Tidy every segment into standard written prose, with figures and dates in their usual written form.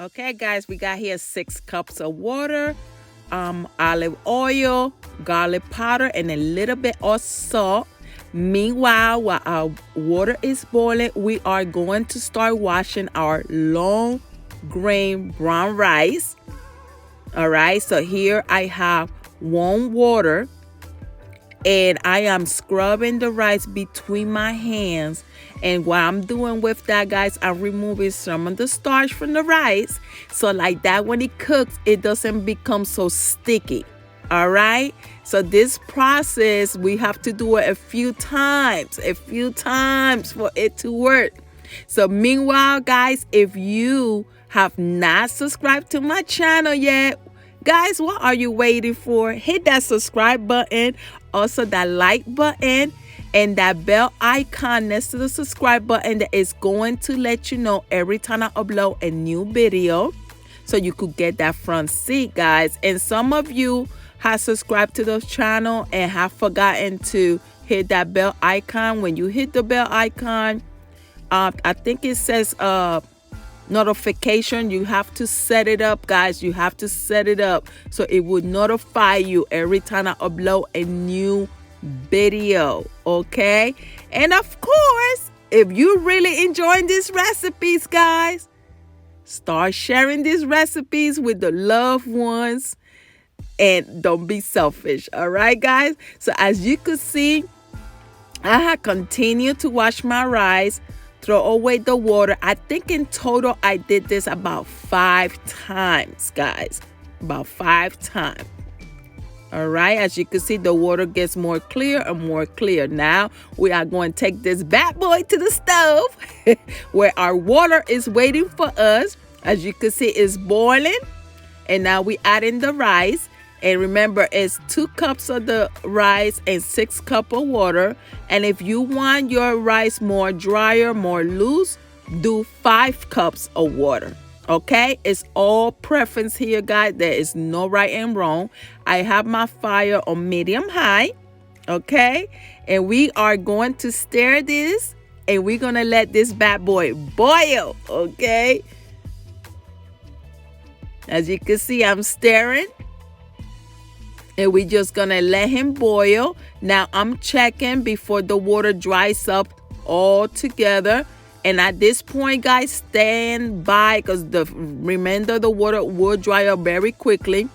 Okay, guys, we got here 6 cups of water, olive oil, garlic powder, and a little bit of salt. Meanwhile, while our water is boiling, we are going to start washing our long grain brown rice. All right, so here I have warm water and I am scrubbing the rice between my hands. And what I'm doing with that, guys, I'm removing some of the starch from the rice. So like that, when it cooks, it doesn't become so sticky. All right. So this process, we have to do it a few times for it to work. So meanwhile, guys, if you have not subscribed to my channel yet, guys, what are you waiting for? Hit that subscribe button, also that like button, and that bell icon next to the subscribe button that is going to let you know every time I upload a new video, so you could get that front seat, guys. And some of you have subscribed to the channel and have forgotten to hit that bell icon. When you hit the bell icon, I think it says notification. You have to set it up, guys. You have to set it up so it would notify you every time I upload a new video. Okay, and of course, if you really enjoying these recipes, guys, start sharing these recipes with the loved ones and don't be selfish. All right, guys. So as you could see, I have continued to wash my rice, throw away the water. I think in total I did this about 5 times, guys. About 5 times. All right, as you can see, the water gets more clear and more clear. Now we are going to take this bad boy to the stove where our water is waiting for us. As you can see, it's boiling. And now we add in the rice. And remember, it's 2 cups of the rice and 6 cups of water. And if you want your rice more drier, more loose, do 5 cups of water. Okay, it's all preference here, guys. There is no right and wrong. I have my fire on medium high. Okay, and we are going to stir this and we're going to let this bad boy boil. Okay, as you can see, I'm stirring. And we're just going to let him boil. Now, I'm checking before the water dries up all together. And at this point, guys, stand by because the remainder of the water will dry up very quickly.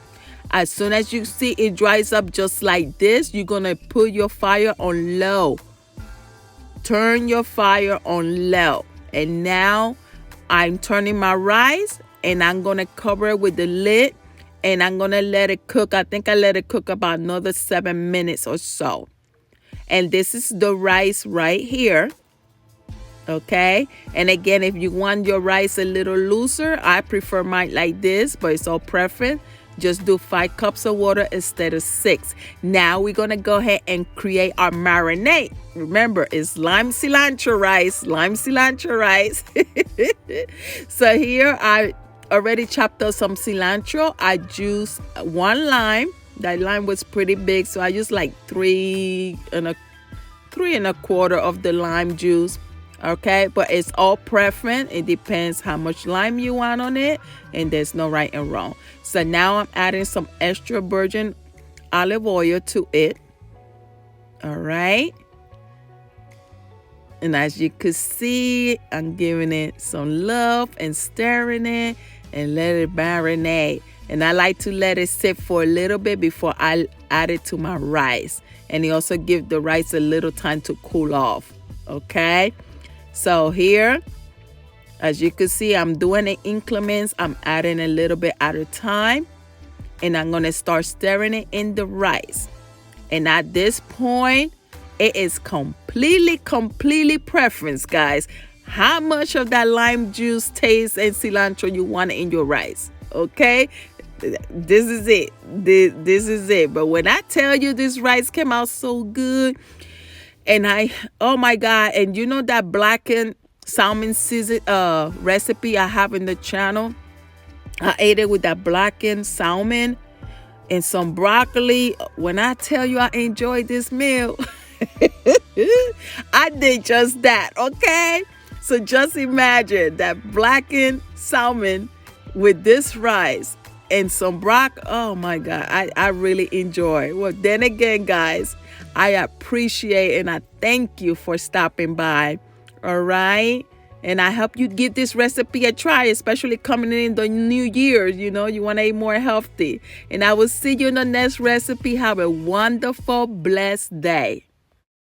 As soon as you see it dries up just like this, you're going to put your fire on low. Turn your fire on low. And now I'm turning my rice and I'm going to cover it with the lid. And I'm going to let it cook. I think I let it cook about another 7 minutes or so. And this is the rice right here. Okay. And again, if you want your rice a little looser, I prefer mine like this, but it's all preference. Just do 5 cups of water instead of 6. Now we're going to go ahead and create our marinade. Remember, it's lime cilantro rice. Lime cilantro rice. So here I already chopped up some cilantro. I juiced 1 lime. That lime was pretty big, so I used like 3 1/4 of the lime juice. Okay, but it's all preference. It depends how much lime you want on it, and there's no right and wrong. So now I'm adding some extra virgin olive oil to it. All right. And as you can see, I'm giving it some love and stirring it and let it marinate. And I like to let it sit for a little bit before I add it to my rice. And it also gives the rice a little time to cool off. Okay. So here, as you can see, I'm doing the increments. I'm adding a little bit at a time. And I'm going to start stirring it in the rice. And at this point, it is completely preference, guys. How much of that lime juice, taste, and cilantro you want in your rice. Okay? This is it. This is it. But when I tell you this rice came out so good, and oh my God, and you know that blackened salmon season recipe I have in the channel? I ate it with that blackened salmon and some broccoli. When I tell you I enjoyed this meal, I did just that, okay? So just imagine that blackened salmon with this rice and some broccoli. Oh my God, I really enjoy. Well, then again, guys, I appreciate and I thank you for stopping by. All right. And I hope you give this recipe a try, especially coming in the new year. You know, you want to eat more healthy. And I will see you in the next recipe. Have a wonderful, blessed day.